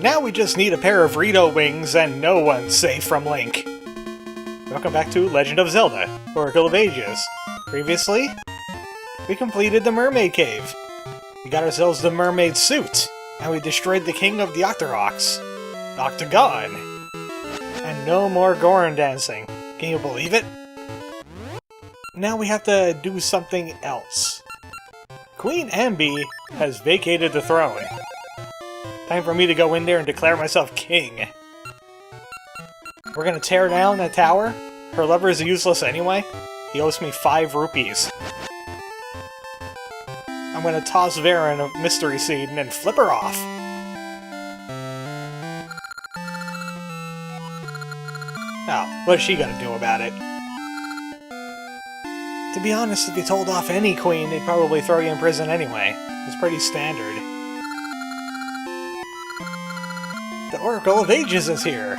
now we just need a pair of Rito wings and no one's safe from Link. Welcome back to Legend of Zelda, Oracle of Ages. Previously, we completed the Mermaid Cave. We got ourselves the mermaid suit, and we destroyed the king of the Octoroks. Octagon! And no more Goron dancing. Can you believe it? Now we have to do something else. Queen Ambi has vacated the throne. Time for me to go in there and declare myself king. We're gonna tear down that tower. Her lover is useless anyway. He owes me 5 rupees. I'm gonna toss Vera in a mystery seed and then flip her off. Oh, what's she gonna do about it? To be honest, if you told off any queen, they'd probably throw you in prison anyway. It's pretty standard. The Oracle of Ages is here!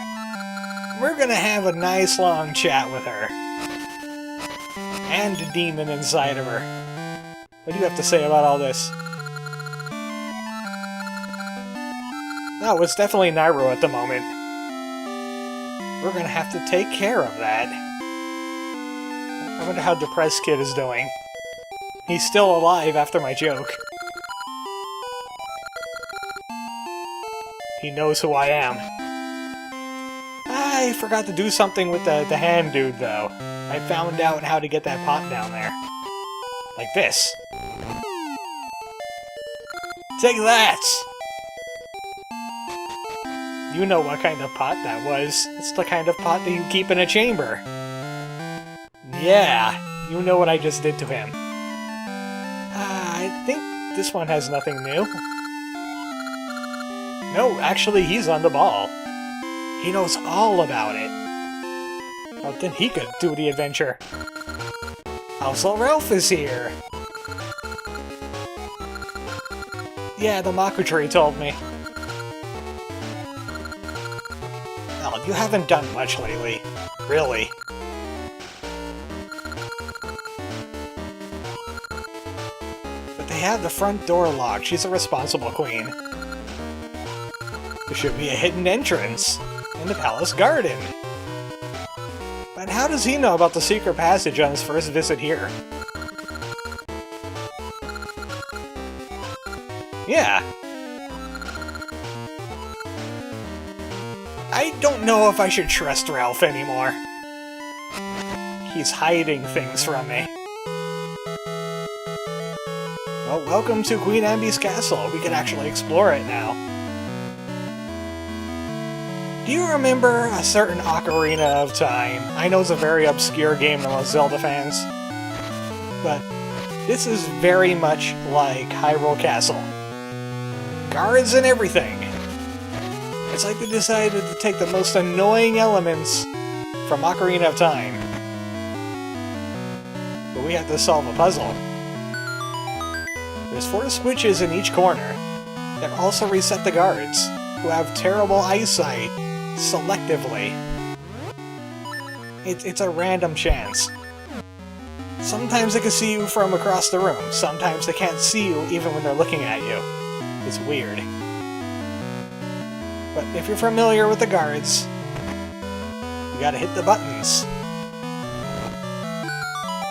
We're gonna have a nice long chat with her. And a demon inside of her. What do you have to say about all this? Oh, it's definitely Nayru at the moment. We're gonna have to take care of that. I wonder how depressed Kid is doing. He's still alive after my joke. He knows who I am. I forgot to do something with the hand dude, though. I found out how to get that pot down there. Like this. Take that! You know what kind of pot that was. It's the kind of pot that you keep in a chamber. Yeah, you know what I just did to him. I think this one has nothing new. No, actually, he's on the ball. He knows all about it. Well, then he could do the adventure. Also, Ralph is here. Yeah, the Maku tree told me. Oh, you haven't done much lately. Really. But they have the front door locked. She's a responsible queen. There should be a hidden entrance in the palace garden. But how does he know about the secret passage on his first visit here? Yeah. I don't know if I should trust Ralph anymore. He's hiding things from me. Well, welcome to Queen Ambi's castle. We can actually explore it now. Do you remember a certain Ocarina of Time? I know it's a very obscure game to most Zelda fans, but this is very much like Hyrule Castle. Guards and everything. It's like they decided to take the most annoying elements from Ocarina of Time. But we have to solve a puzzle. There's 4 switches in each corner that also reset the guards, who have terrible eyesight, selectively. It's a random chance. Sometimes they can see you from across the room, sometimes they can't see you even when they're looking at you. It's weird. But if you're familiar with the guards, you gotta hit the buttons.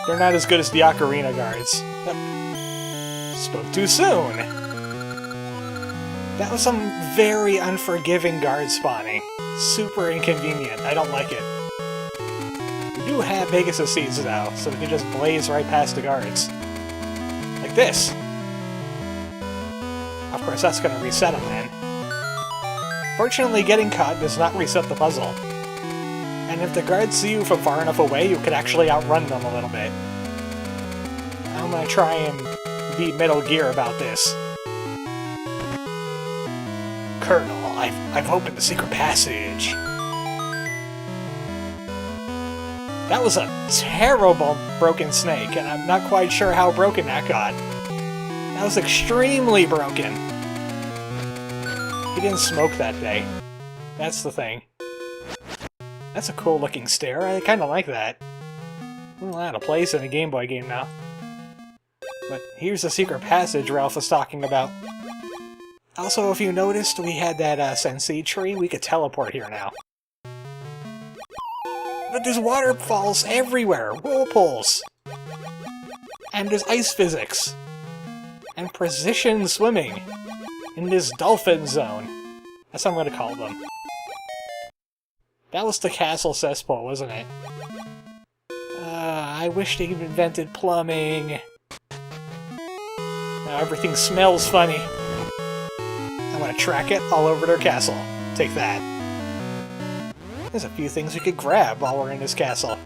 They're not as good as the Ocarina guards. Spoke too soon! That was some very unforgiving guard spawning. Super inconvenient. I don't like it. We do have Pegasus seeds though, so we can just blaze right past the guards. Like this. Of course, that's gonna reset them then. Fortunately, getting caught does not reset the puzzle. And if the guards see you from far enough away, you could actually outrun them a little bit. I'm gonna try and be Metal Gear about this. Colonel, I've opened the secret passage. That was a terrible broken snake, and I'm not quite sure how broken that got. That was extremely broken. He didn't smoke that day. That's the thing. That's a cool looking stair. I kinda like that. Out of place in a Game Boy game now. But here's the secret passage Ralph was talking about. Also, if you noticed, we had that Sensei tree. We could teleport here now. But there's waterfalls everywhere, whirlpools. And there's ice physics. And precision swimming. In this dolphin zone. That's what I'm going to call them. That was the castle cesspool, wasn't it? I wish they invented plumbing. Now everything smells funny. I'm going to track it all over their castle. Take that. There's a few things we could grab while we're in this castle.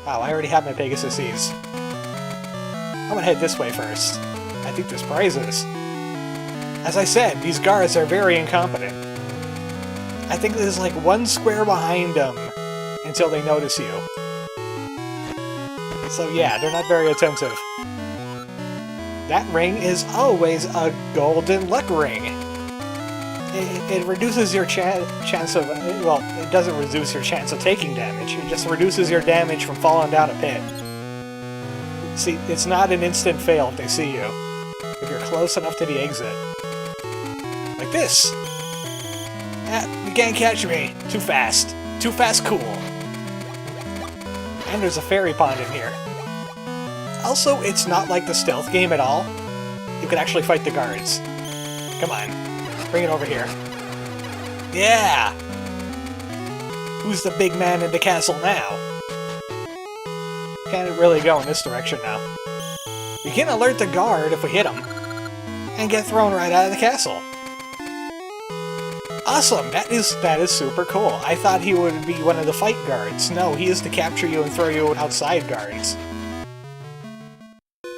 Wow, I already have my Pegasus E's. I'm gonna head this way first. I think there's prizes. As I said, these guards are very incompetent. I think there's like one square behind them until they notice you. So yeah, they're not very attentive. That ring is always a golden luck ring. It reduces your chance of... Well, it doesn't reduce your chance of taking damage. It just reduces your damage from falling down a pit. See, it's not an instant fail if they see you. If you're close enough to the exit. Like this! You can't catch me! Too fast. Too fast cool. And there's a fairy pond in here. Also, it's not like the stealth game at all. You can actually fight the guards. Come on. Bring it over here. Yeah! Who's the big man in the castle now? Can't really go in this direction now. We can alert the guard if we hit him. And get thrown right out of the castle. Awesome! That is super cool. I thought he would be one of the fight guards. No, he is to capture you and throw you outside guards.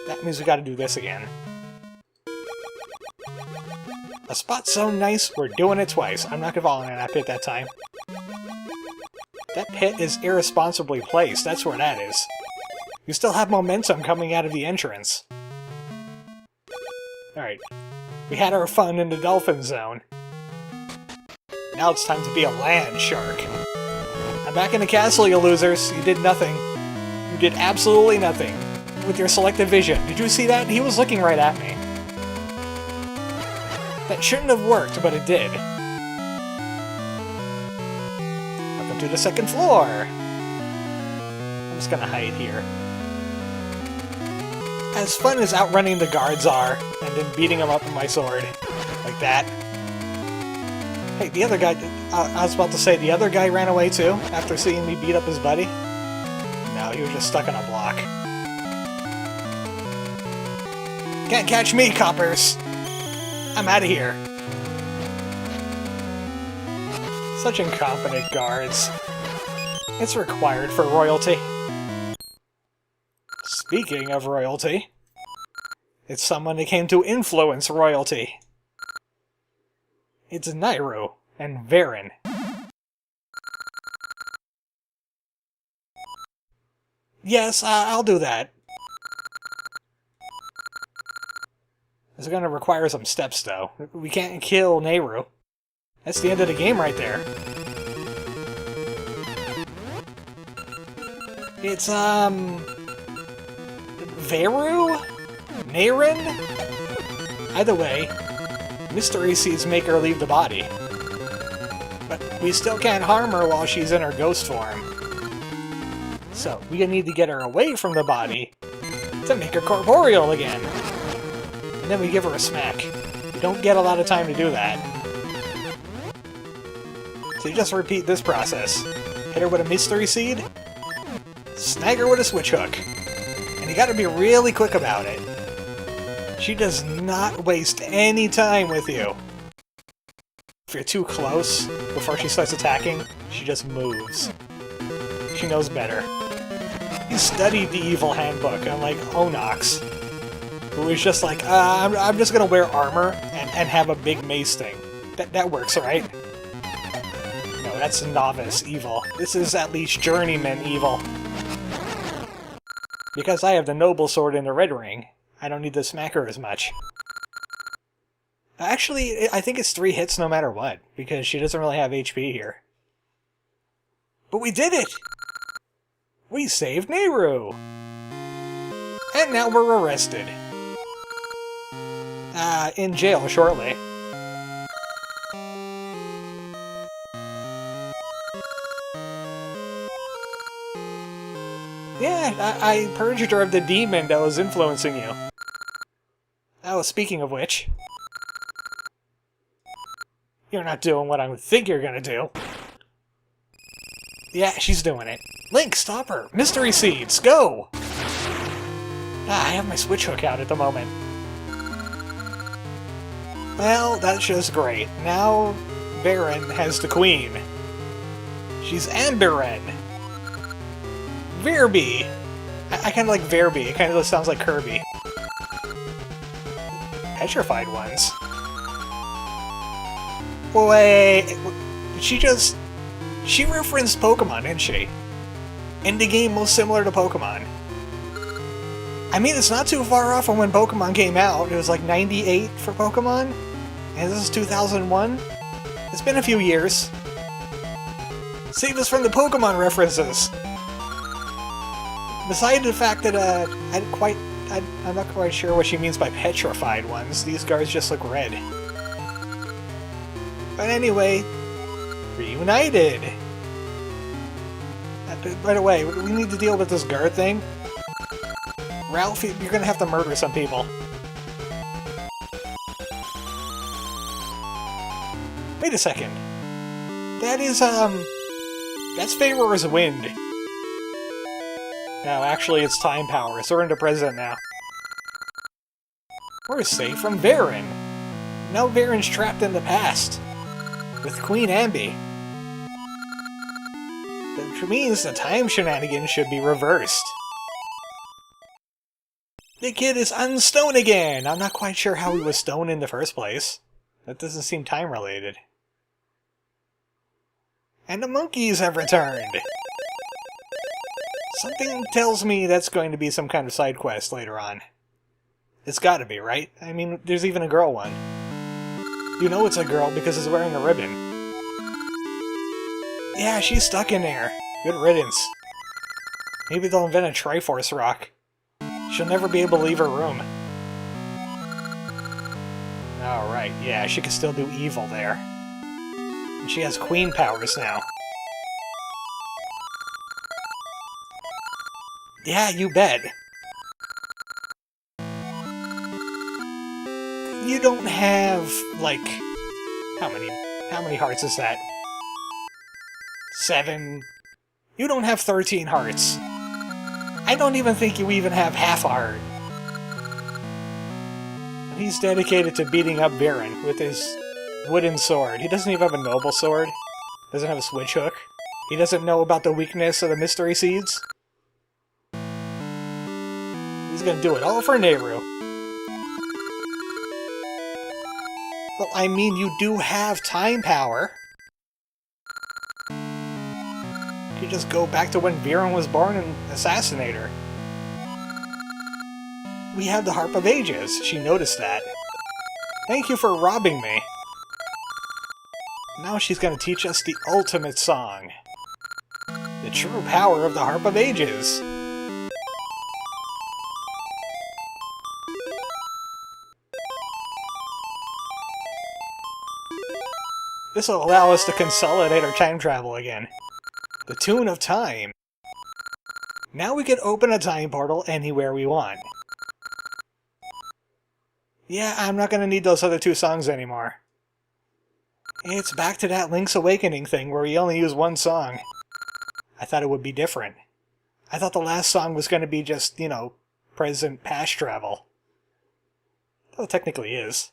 That means we gotta do this again. A spot so nice, we're doing it twice. I'm not gonna fall in that pit that time. That pit is irresponsibly placed, that's where that is. You still have momentum coming out of the entrance. Alright. We had our fun in the dolphin zone. Now it's time to be a land shark. I'm back in the castle, you losers. You did nothing. You did absolutely nothing. With your selective vision. Did you see that? He was looking right at me. That shouldn't have worked, but it did. Welcome to the second floor! I'm just gonna hide here. As fun as outrunning the guards are, and then beating them up with my sword. Like that. Hey, the other guy... I was about to say, the other guy ran away too, after seeing me beat up his buddy? No, he was just stuck on a block. Can't catch me, coppers! I'm out of here. Such incompetent guards. It's required for royalty. Speaking of royalty, it's someone that came to influence royalty. It's Nayru and Varen. Yes, I'll do that. It's gonna require some steps, though. We can't kill Nayru. That's the end of the game right there. It's, Veru? Nayrin? Either way, mystery seeds make her leave the body. But we still can't harm her while she's in her ghost form. So, we need to get her away from the body to make her corporeal again. And then we give her a smack. You don't get a lot of time to do that. So you just repeat this process. Hit her with a mystery seed, snag her with a switch hook. And you gotta be really quick about it. She does not waste any time with you. If you're too close before she starts attacking, she just moves. She knows better. You studied the evil handbook, unlike Onox, who is just like, I'm just gonna wear armor and have a big mace thing. That works, right? No, that's novice evil. This is at least journeyman evil. Because I have the noble sword in the red ring, I don't need to smack her as much. Actually, I think it's 3 hits no matter what, because she doesn't really have HP here. But we did it! We saved Nayru! And now we're arrested. In jail shortly. Yeah, I purged her of the demon that was influencing you. Oh, speaking of which... You're not doing what I would think you're gonna do. Yeah, she's doing it. Link, stop her! Mystery Seeds, go! Ah, I have my switch hook out at the moment. Well, that's just great. Now, Baron has the queen. She's Ambiren. Virby! I kinda like Virby, it kinda sounds like Kirby. Petrified ones. Wait, did she just... She referenced Pokemon, didn't she? Indie game most similar to Pokemon. I mean, it's not too far off from when Pokemon came out. It was like 98 for Pokemon. And this is 2001. It's been a few years. Save us from the Pokemon references! Besides the fact that, I'm not quite sure what she means by petrified ones. These guards just look red. But anyway, reunited! By the way, we need to deal with this guard thing. Ralph, you're gonna have to murder some people. Wait a second. That is, that's Favor's Wind. No, actually it's Time Power, so we're into President now. We're safe from Baron. Now Baron's trapped in the past. With Queen Ambi. Which means the time shenanigans should be reversed. The kid is unstoned again! I'm not quite sure how he was stoned in the first place. That doesn't seem time-related. And the monkeys have returned! Something tells me that's going to be some kind of side quest later on. It's gotta be, right? I mean, there's even a girl one. You know it's a girl because it's wearing a ribbon. Yeah, she's stuck in there. Good riddance. Maybe they'll invent a Triforce rock. She'll never be able to leave her room. Alright, yeah, she can still do evil there. And she has queen powers now. Yeah, you bet. You don't have, like... How many hearts is that? 7? You don't have 13 hearts. I don't even think you even have half a heart. He's dedicated to beating up Baron with his wooden sword. He doesn't even have a noble sword. Doesn't have a switch hook. He doesn't know about the weakness of the Mystery Seeds. He's gonna do it all for Nayru. Well, I mean, you do have time power. You could just go back to when Baron was born and assassinate her. We have the Harp of Ages. She noticed that. Thank you for robbing me. Now she's gonna teach us the ultimate song. The true power of the Harp of Ages. This will allow us to consolidate our time travel again. The Tune of Time. Now we can open a time portal anywhere we want. Yeah, I'm not gonna need those other 2 songs anymore. It's back to that Link's Awakening thing where we only use 1 song. I thought it would be different. I thought the last song was gonna be just, you know, present past travel. Well, it technically is.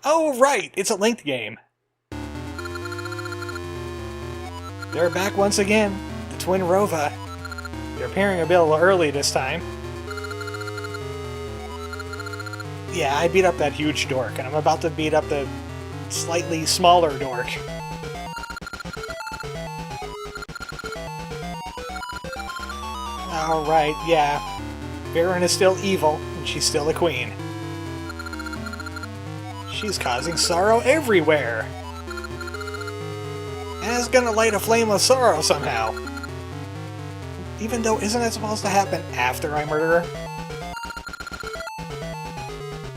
Oh, right! It's a Link game. They're back once again. The Twin Rova. They're appearing a bit early this time. Yeah, I beat up that huge dork, and I'm about to beat up the slightly smaller dork. Alright, yeah. Baron is still evil, and she's still a queen. She's causing sorrow everywhere! And it's gonna light a flame of sorrow somehow. Even though, isn't that supposed to happen after I murder her?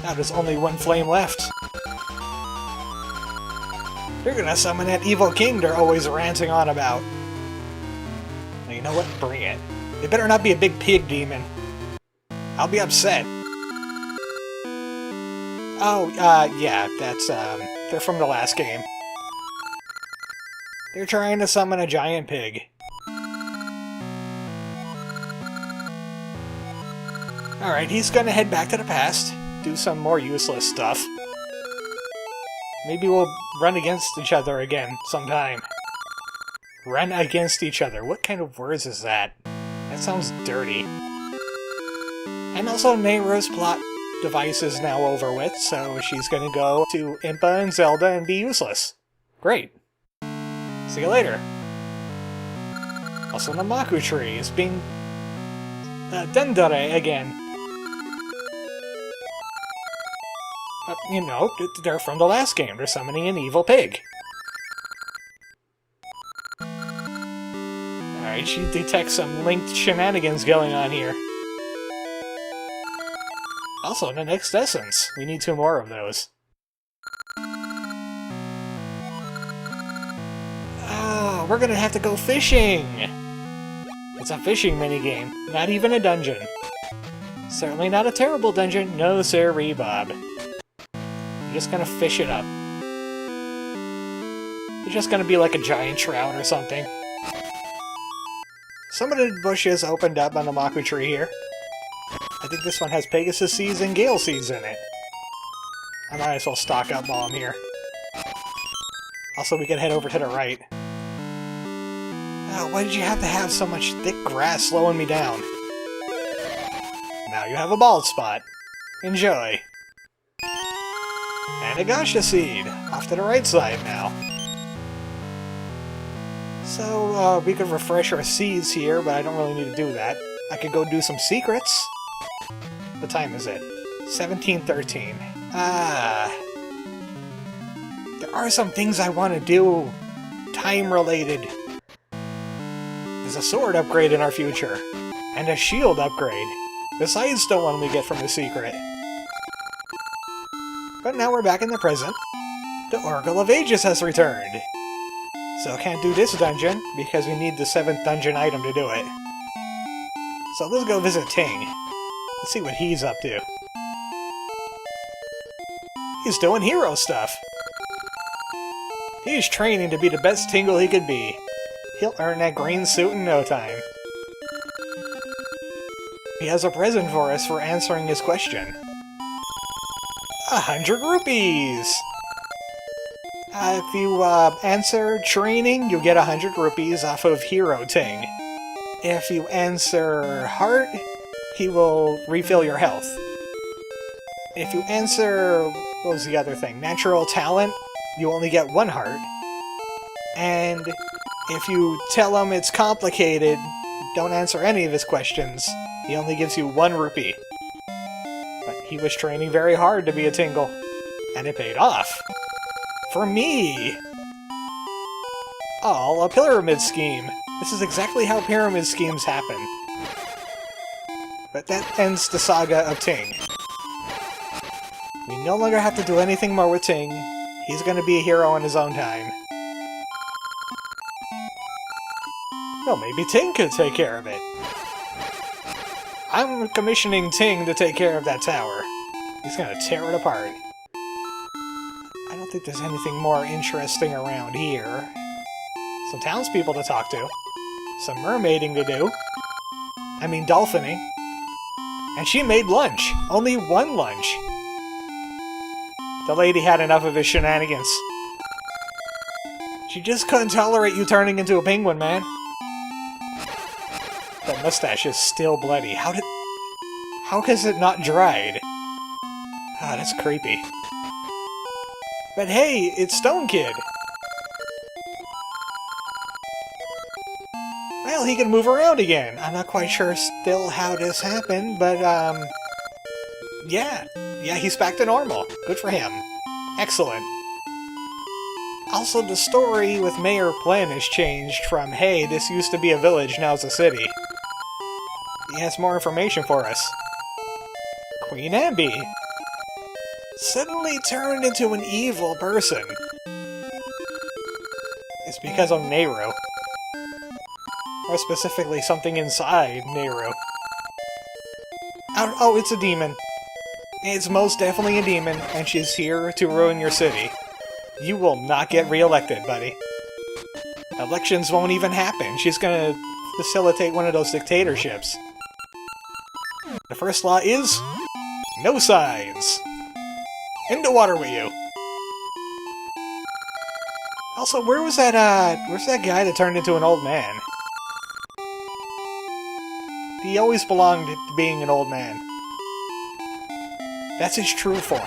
Now there's only 1 flame left. They're gonna summon that evil king they're always ranting on about. Like, You know what? Bring it. It better not be a big pig demon. I'll be upset. Oh, yeah, that's, they're from the last game. They're trying to summon a giant pig. Alright, he's gonna head back to the past, do some more useless stuff. Maybe we'll run against each other again sometime. Run against each other. What kind of words is that? That sounds dirty. And also, Nayru's plot device is now over with, so she's gonna go to Impa and Zelda and be useless. Great. See you later. Also, the Maku tree is being Dendere again. You know, they're from the last game. They're summoning an evil pig. Alright, she detects some linked shenanigans going on here. Also, the next essence. We need 2 more of those. Oh, we're gonna have to go fishing! It's a fishing minigame, not even a dungeon. Certainly not a terrible dungeon, no sirree, Bob. You're just gonna fish it up. You're just gonna be like a giant trout or something. Some of the bushes opened up on the Maku tree here. I think this one has Pegasus seeds and Gale seeds in it. I might as well stock up while I'm here. Also, we can head over to the right. Oh, why did you have to have so much thick grass slowing me down? Now you have a bald spot. Enjoy. And a Gasha seed. Off to the right side now. So, we could refresh our seeds here, but I don't really need to do that. I could go do some secrets. What time is it? 17:13. There are some things I want to do. Time-related. There's a sword upgrade in our future. And a shield upgrade. Besides the one we get from the secret. But now we're back in the present. The Oracle of Ages has returned. So I can't do this dungeon, because we need the 7th dungeon item to do it. So let's go visit Ting. Let's see what he's up to. He's doing hero stuff. He's training to be the best Tingle he could be. He'll earn that green suit in no time. He has a present for us for answering his question. 100 rupees! If you answer training, you get 100 rupees off of Hero Ting. If you answer heart, he will refill your health. If you answer, what was the other thing? Natural talent, you only get 1 heart. And if you tell him it's complicated, don't answer any of his questions, he only gives you 1 rupee. But he was training very hard to be a Tingle, and it paid off. For me! All a pyramid scheme. This is exactly how pyramid schemes happen. But that ends the saga of Ting. We no longer have to do anything more with Ting. He's gonna be a hero in his own time. Well, maybe Ting could take care of it. I'm commissioning Ting to take care of that tower. He's gonna tear it apart. I don't think there's anything more interesting around here. Some townspeople to talk to. Some mermaiding to do. I mean dolphining. And she made lunch. Only 1 lunch. The lady had enough of his shenanigans. She just couldn't tolerate you turning into a penguin, man. That mustache is still bloody. How has it not dried? Ah, that's creepy. But hey, it's Stone Kid! Well, he can move around again. I'm not quite sure still how this happened, but, yeah. Yeah, he's back to normal. Good for him. Excellent. Also, the story with Mayor Plen has changed from, hey, this used to be a village, now it's a city. He has more information for us. Queen Ambi suddenly turned into an evil person. It's because of Nayru. Or specifically, something inside Nayru. Oh, it's a demon. It's most definitely a demon, and she's here to ruin your city. You will not get re-elected, buddy. Elections won't even happen. She's gonna facilitate one of those dictatorships. The first law is... no signs! In the water with you! Also, where's that guy that turned into an old man? He always belonged to being an old man. That's his true form.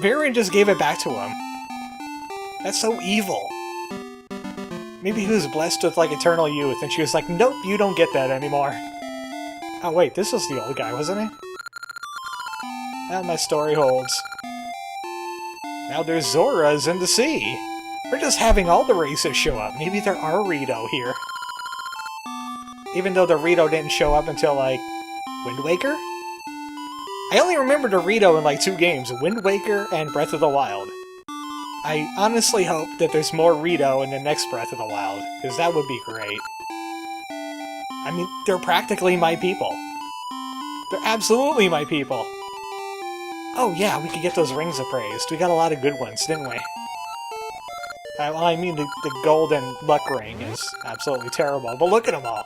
Varian just gave it back to him. That's so evil. Maybe he was blessed with, like, eternal youth, and she was like, nope, you don't get that anymore. Oh wait, this was the old guy, wasn't it? Now my story holds. Now there's Zoras in the sea. We're just having all the races show up. Maybe there are Rito here. Even though the Rito didn't show up until, like, Wind Waker? I only remember the Rito in, like, 2 games, Wind Waker and Breath of the Wild. I honestly hope that there's more Rito in the next Breath of the Wild, because that would be great. I mean, they're practically my people. They're absolutely my people. Oh yeah, we could get those rings appraised. We got a lot of good ones, didn't we? Well, I mean, the golden luck ring is absolutely terrible, but look at them all.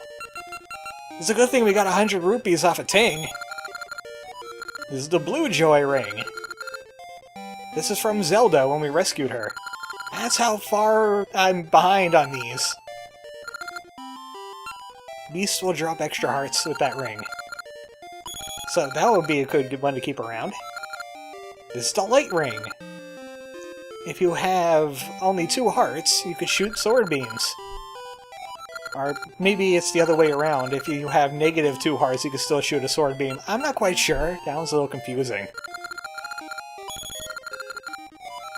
It's a good thing we got 100 rupees off of Ting. This is the Blue Joy ring. This is from Zelda when we rescued her. That's how far I'm behind on these. Beasts will drop extra hearts with that ring. So that would be a good one to keep around. This is the Light Ring. If you have only 2 hearts, you could shoot sword beams. Or maybe it's the other way around. If you have negative 2 hearts, you can still shoot a sword beam. I'm not quite sure. That was a little confusing.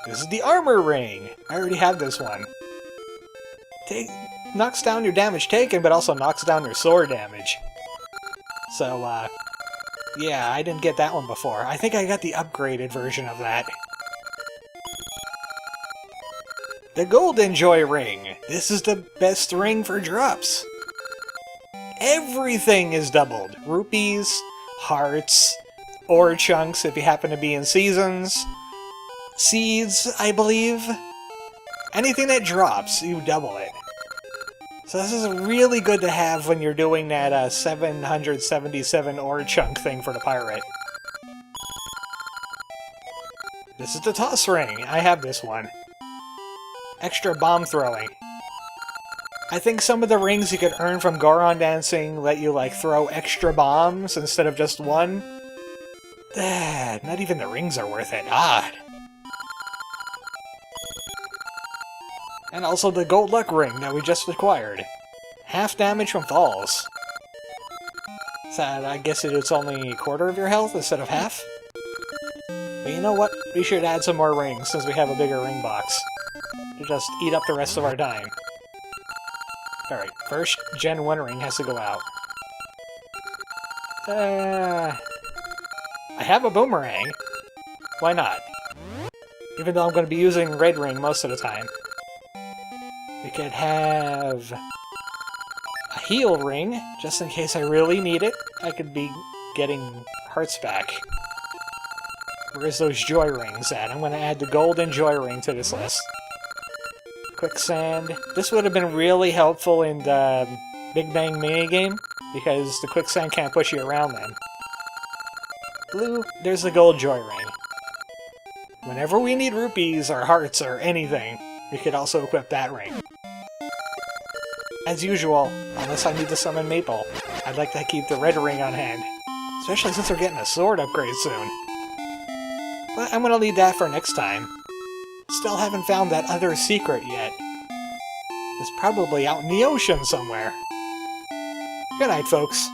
This is the Armor Ring. I already have this one. Knocks down your damage taken, but also knocks down your sword damage. So, yeah, I didn't get that one before. I think I got the upgraded version of that. The Golden Joy Ring. This is the best ring for drops. Everything is doubled. Rupees, hearts, ore chunks if you happen to be in seasons, seeds, I believe. Anything that drops, you double it. So this is really good to have when you're doing that 777 ore chunk thing for the pirate. This is the Toss Ring. I have this one. Extra bomb throwing. I think some of the rings you could earn from Goron dancing let you, like, throw extra bombs instead of just one. Not even the rings are worth it. God. And also the Gold Luck Ring that we just acquired. Half damage from falls. So I guess it's only a quarter of your health instead of half? But you know what? We should add some more rings since we have a bigger ring box. To just eat up the rest of our time. Alright, first Gen 1 ring has to go out. I have a boomerang. Why not? Even though I'm going to be using red ring most of the time. We could have a heal ring, just in case I really need it. I could be getting hearts back. Where's those joy rings at? I'm going to add the golden joy ring to this list. Quicksand. This would have been really helpful in the Big Bang minigame, because the quicksand can't push you around then. Blue, there's the gold joy ring. Whenever we need rupees or hearts or anything, we could also equip that ring. As usual, unless I need to summon Maple, I'd like to keep the red ring on hand, especially since we're getting a sword upgrade soon. But I'm gonna leave that for next time. Still haven't found that other secret yet. It's probably out in the ocean somewhere. Good night, folks.